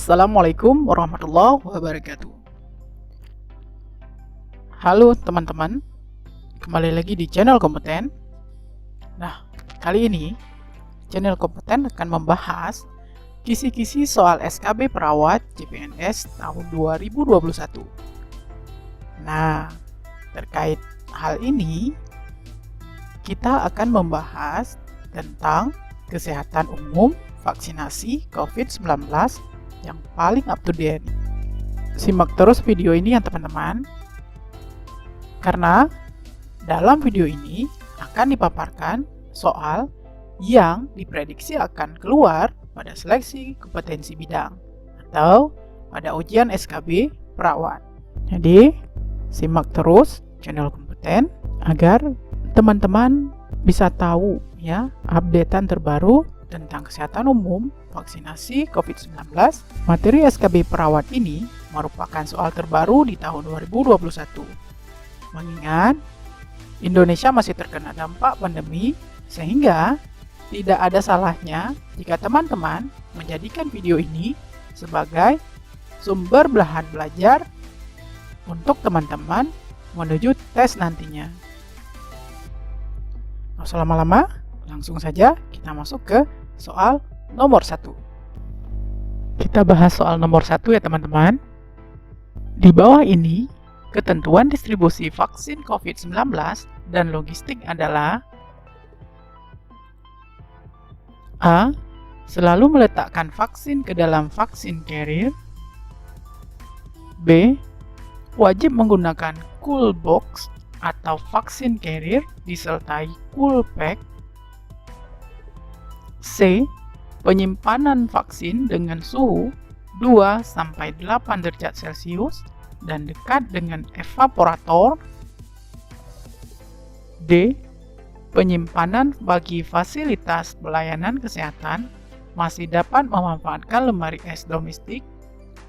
Assalamualaikum warahmatullahi wabarakatuh. Halo teman-teman, kembali lagi di channel kompeten. Nah, kali ini channel kompeten akan membahas kisi-kisi soal SKB Perawat CPNS tahun 2021. Nah, terkait hal ini, kita akan membahas tentang kesehatan umum vaksinasi COVID-19 yang paling up to date. Simak terus video ini ya teman-teman, karena dalam video ini akan dipaparkan soal yang diprediksi akan keluar pada seleksi kompetensi bidang atau pada ujian SKB Perawat. Jadi, simak terus channel kompeten agar teman-teman bisa tahu ya updatean terbaru tentang kesehatan umum, vaksinasi COVID-19. Materi SKB Perawat ini merupakan soal terbaru di tahun 2021. Mengingat Indonesia masih terkena dampak pandemi, sehingga tidak ada salahnya jika teman-teman menjadikan video ini sebagai sumber bahan belajar untuk teman-teman menuju tes nantinya. Nggak usah lama-lama, langsung saja kita masuk ke soal nomor 1. Kita bahas soal nomor 1 ya teman-teman. Di bawah ini, ketentuan distribusi vaksin COVID-19 dan logistik adalah A. Selalu meletakkan vaksin ke dalam vaksin carrier. B. Wajib menggunakan cool box atau vaksin carrier disertai cool pack. C. Penyimpanan vaksin dengan suhu 2-8 derajat Celcius dan dekat dengan evaporator. D. Penyimpanan bagi fasilitas pelayanan kesehatan masih dapat memanfaatkan lemari es domestik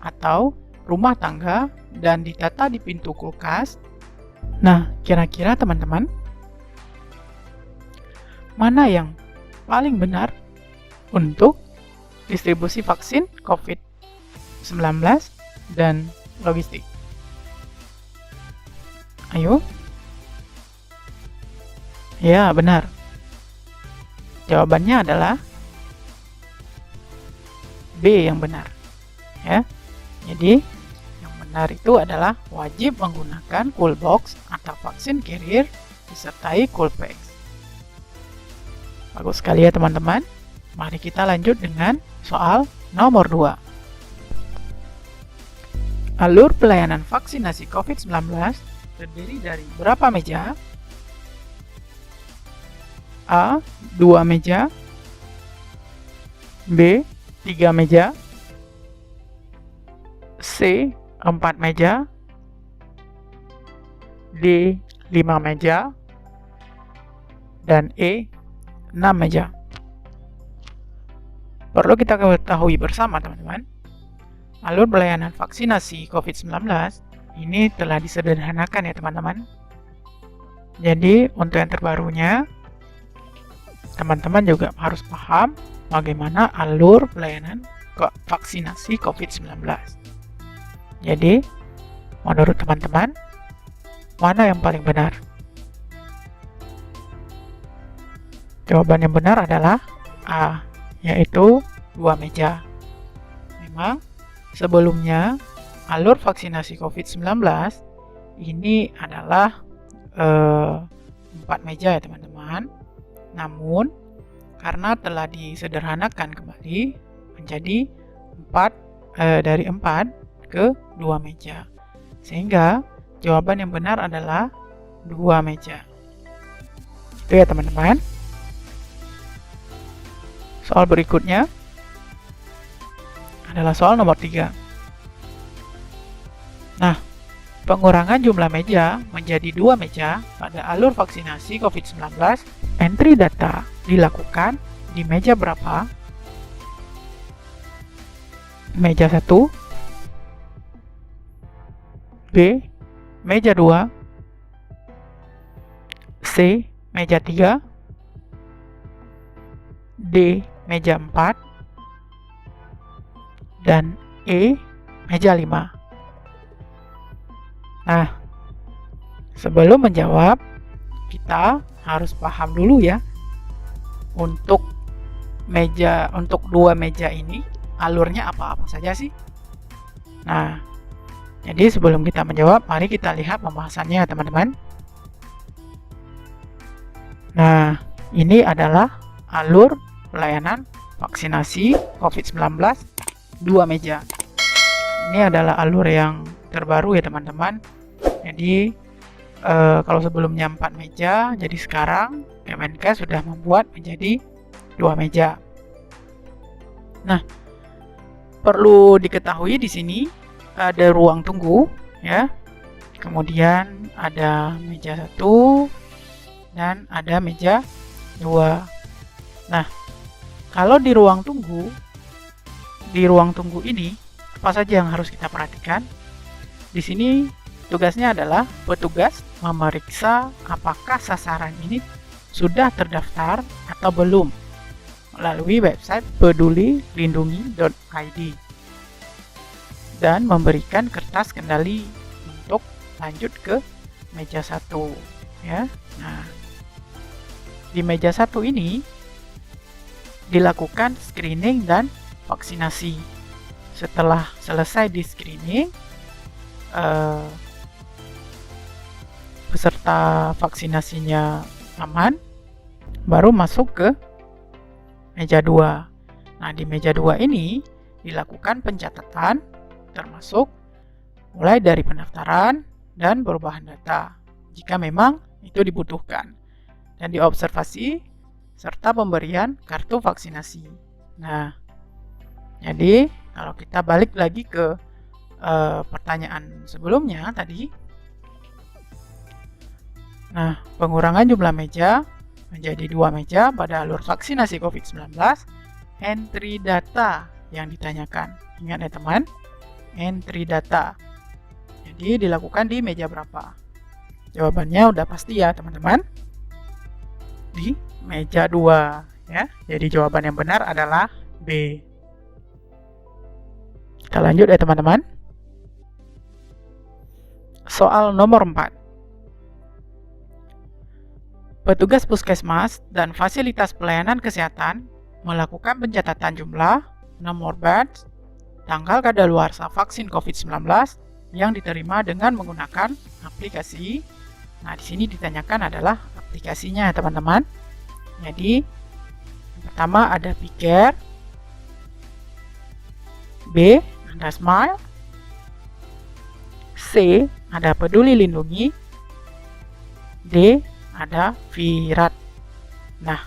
atau rumah tangga dan ditata di pintu kulkas. Nah, kira-kira teman-teman, mana yang paling benar untuk distribusi vaksin COVID-19 dan logistik? Ayo. Ya, benar. Jawabannya adalah B yang benar. Ya. Jadi, yang benar itu adalah wajib menggunakan cool box atau vaksin carrier disertai cool packs. Bagus sekali ya teman-teman. Mari kita lanjut dengan soal nomor 2. Alur pelayanan vaksinasi COVID-19 terdiri dari berapa meja? A. 2 meja. B. 3 meja. C. 4 meja. D. 5 meja. Dan E. 6 meja. Perlu kita ketahui bersama teman-teman, alur pelayanan vaksinasi COVID-19 ini telah disederhanakan ya teman-teman. Jadi untuk yang terbarunya, teman-teman juga harus paham bagaimana alur pelayanan vaksinasi COVID-19. Jadi, menurut teman-teman, mana yang paling benar? Jawaban yang benar adalah A, yaitu 2 meja. Memang sebelumnya alur vaksinasi COVID-19 ini adalah 4 meja ya teman-teman. Namun karena telah disederhanakan kembali menjadi 4 ke 2 meja. Sehingga jawaban yang benar adalah 2 meja. Itu ya teman-teman. Soal berikutnya adalah soal nomor 3. Nah, pengurangan jumlah meja menjadi 2 meja pada alur vaksinasi COVID-19, entry data dilakukan di meja berapa? Meja 1, B, meja 2, C, meja 3, D, meja 4, dan E. Meja 5. Nah, sebelum menjawab, kita harus paham dulu ya, untuk dua meja ini alurnya apa-apa saja sih. Nah, jadi sebelum kita menjawab, mari kita lihat pembahasannya teman-teman. Nah, ini adalah alur pelayanan vaksinasi COVID-19 dua meja. Ini adalah alur yang terbaru ya teman-teman. Jadi kalau sebelumnya 4 meja, jadi sekarang Kemenkes sudah membuat menjadi 2 meja. Nah, perlu diketahui di sini ada ruang tunggu ya. Kemudian ada meja 1 dan ada meja 2. Nah, kalau di ruang tunggu ini apa saja yang harus kita perhatikan? Di sini tugasnya adalah petugas memeriksa apakah sasaran ini sudah terdaftar atau belum melalui website pedulilindungi.id dan memberikan kertas kendali untuk lanjut ke meja 1 ya. Nah, di meja 1 ini dilakukan screening dan vaksinasi. Setelah selesai di screening, peserta vaksinasinya aman, baru masuk ke meja 2. Nah, di meja 2 ini dilakukan pencatatan termasuk mulai dari pendaftaran dan perubahan data jika memang itu dibutuhkan, dan diobservasi serta pemberian kartu vaksinasi. Nah, jadi kalau kita balik lagi ke pertanyaan sebelumnya tadi, nah, pengurangan jumlah meja menjadi 2 meja pada alur vaksinasi COVID-19, entry data yang ditanyakan. Ingat ya teman, entry data. Jadi dilakukan di meja berapa? Jawabannya udah pasti ya teman-teman, di meja 2 ya. Jadi jawaban yang benar adalah B. Kita lanjut ya teman-teman. Soal nomor 4. Petugas puskesmas dan fasilitas pelayanan kesehatan melakukan pencatatan jumlah, nomor batch, tanggal kadaluarsa vaksin COVID-19 yang diterima dengan menggunakan aplikasi. Nah, di sini ditanyakan adalah aplikasinya ya teman-teman. Jadi, yang pertama ada Picare, B ada Smile, C ada Peduli Lindungi, D ada Virat. Nah,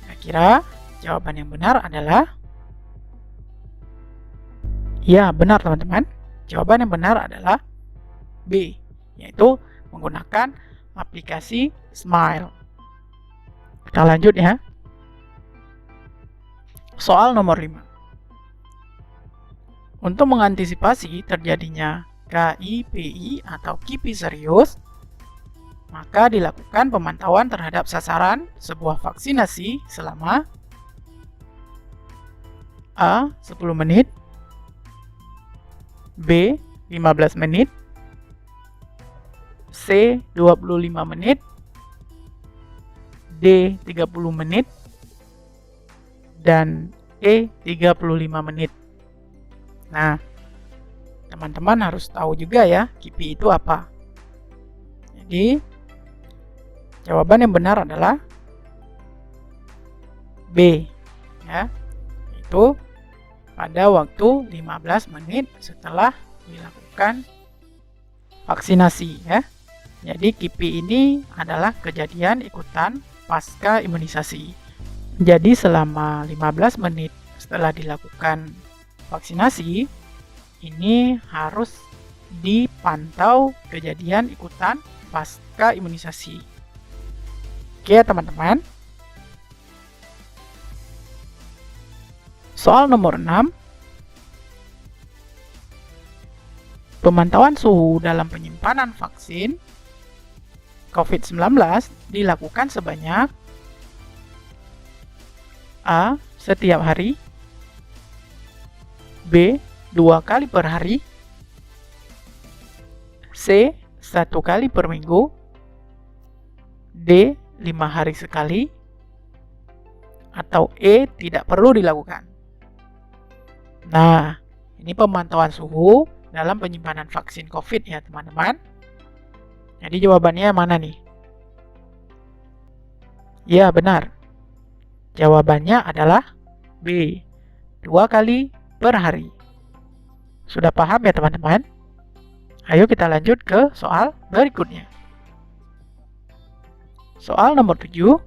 kira-kira jawaban yang benar adalah, ya benar teman-teman. Jawaban yang benar adalah B, yaitu menggunakan aplikasi Smile. Kita lanjut ya. Soal nomor 5. Untuk mengantisipasi terjadinya KIPI atau KIPI serius, maka dilakukan pemantauan terhadap sasaran sebuah vaksinasi selama A. 10 menit, B. 15 menit, C. 25 menit, D. 30 menit, dan E. 35 menit. Nah, teman-teman harus tahu juga ya, KIPI itu apa. Jadi, jawaban yang benar adalah B, ya, itu pada waktu 15 menit setelah dilakukan vaksinasi ya. Jadi KIPI ini adalah kejadian ikutan pasca imunisasi. Jadi selama 15 menit setelah dilakukan vaksinasi, ini harus dipantau kejadian ikutan pasca imunisasi. Oke teman-teman. Soal nomor 6. Pemantauan suhu dalam penyimpanan vaksin COVID-19 dilakukan sebanyak A. Setiap hari, B. 2 kali per hari, C. 1 kali per minggu, D. 5 hari sekali, atau E. Tidak perlu dilakukan. Nah, ini pemantauan suhu dalam penyimpanan vaksin COVID ya teman-teman. Jadi jawabannya mana nih? Ya, benar. Jawabannya adalah B. 2 kali per hari. Sudah paham ya teman-teman? Ayo kita lanjut ke soal berikutnya. Soal nomor 7.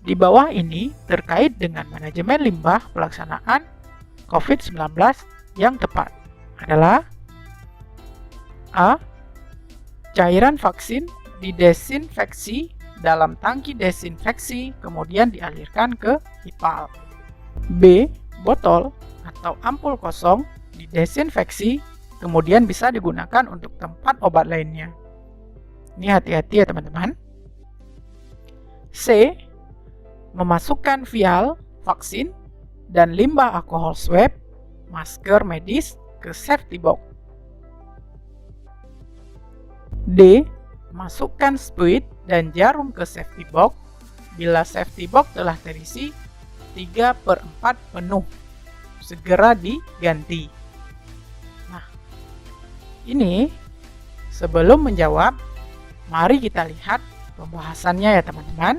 Di bawah ini terkait dengan manajemen limbah pelaksanaan COVID-19 yang tepat adalah A. Cairan vaksin didesinfeksi dalam tangki desinfeksi kemudian dialirkan ke IPAL. B. Botol atau ampul kosong didesinfeksi kemudian bisa digunakan untuk tempat obat lainnya. Ini hati-hati ya teman-teman. C. Memasukkan vial vaksin dan limbah alkohol swab, masker medis ke safety box. D. Masukkan spuit dan jarum ke safety box bila safety box telah terisi 3/4 penuh. Segera diganti. Nah, ini sebelum menjawab, mari kita lihat pembahasannya ya teman-teman.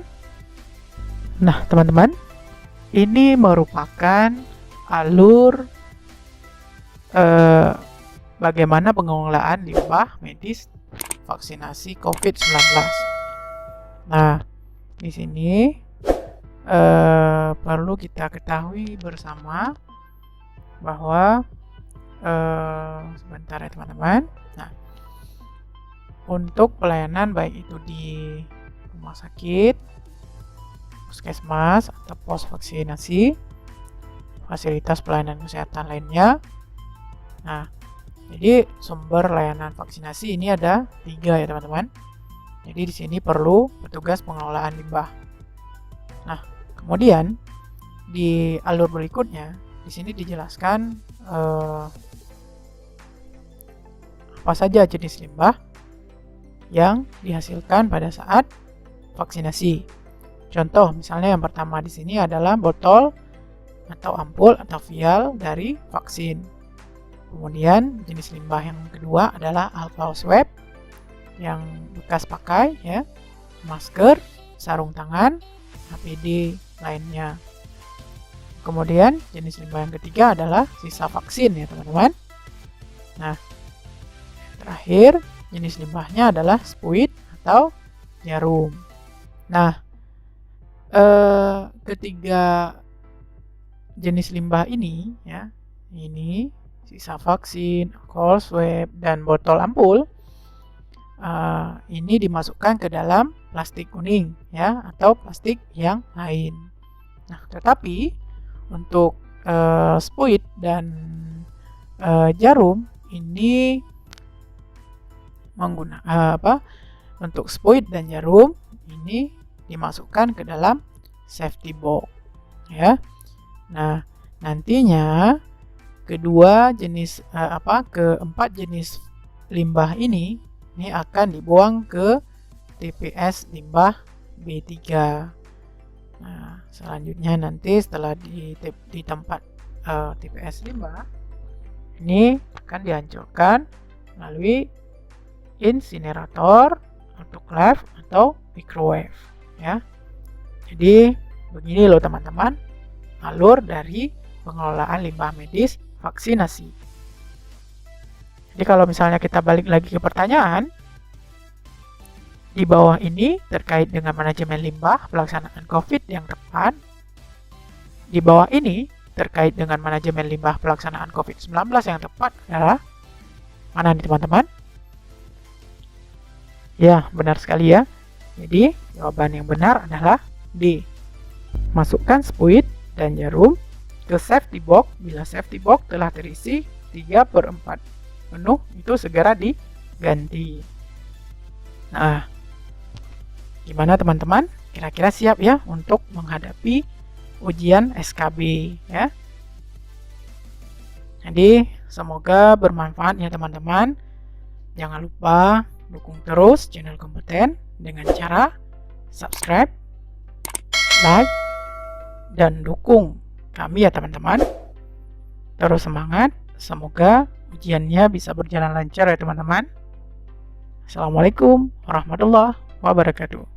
Nah, teman-teman, ini merupakan alur bagaimana pengelolaan limbah medis vaksinasi COVID-19. Nah, di sini perlu kita ketahui bersama bahwa sebentar ya teman-teman. Nah, untuk pelayanan baik itu di rumah sakit, puskesmas atau pos vaksinasi, fasilitas pelayanan kesehatan lainnya. Nah, jadi sumber layanan vaksinasi ini ada 3 ya teman-teman. Jadi di sini perlu petugas pengelolaan limbah. Nah, kemudian di alur berikutnya di sini dijelaskan apa saja jenis limbah yang dihasilkan pada saat vaksinasi. Contoh, misalnya yang pertama di sini adalah botol atau ampul atau vial dari vaksin. Kemudian jenis limbah yang kedua adalah alkohol swab yang bekas pakai ya, masker, sarung tangan, APD lainnya. Kemudian jenis limbah yang ketiga adalah sisa vaksin ya teman-teman. Nah, terakhir jenis limbahnya adalah spuit atau jarum. Nah, ketiga jenis limbah ini ya, ini sisa vaksin, alkohol swab, dan botol ampul, ini dimasukkan ke dalam plastik kuning ya, atau plastik yang lain. Nah, tetapi untuk spuit dan jarum ini untuk spuit dan jarum ini dimasukkan ke dalam safety box ya. Nah, nantinya keempat jenis limbah ini akan dibuang ke TPS limbah B3. Nah, selanjutnya nanti setelah di tempat TPS limbah ini akan dihancurkan melalui insinerator, autoclave atau microwave ya. Jadi begini loh teman-teman alur dari pengelolaan limbah medis vaksinasi. Jadi kalau misalnya kita balik lagi ke pertanyaan, di bawah ini terkait dengan manajemen limbah pelaksanaan COVID yang tepat. Di bawah ini terkait dengan manajemen limbah pelaksanaan COVID-19 yang tepat adalah mana nih teman-teman? Ya, benar sekali ya. Jadi jawaban yang benar adalah D. Masukkan spuit dan jarum ke safety box bila safety box telah terisi 3/4 penuh, itu segera diganti. Nah, gimana teman-teman? Kira-kira siap ya untuk menghadapi ujian SKB ya? Jadi semoga bermanfaat ya teman-teman. Jangan lupa dukung terus channel Kompeten dengan cara subscribe, like, dan dukung kami ya teman-teman. Terus semangat, semoga ujiannya bisa berjalan lancar ya teman-teman. Assalamualaikum warahmatullahi wabarakatuh.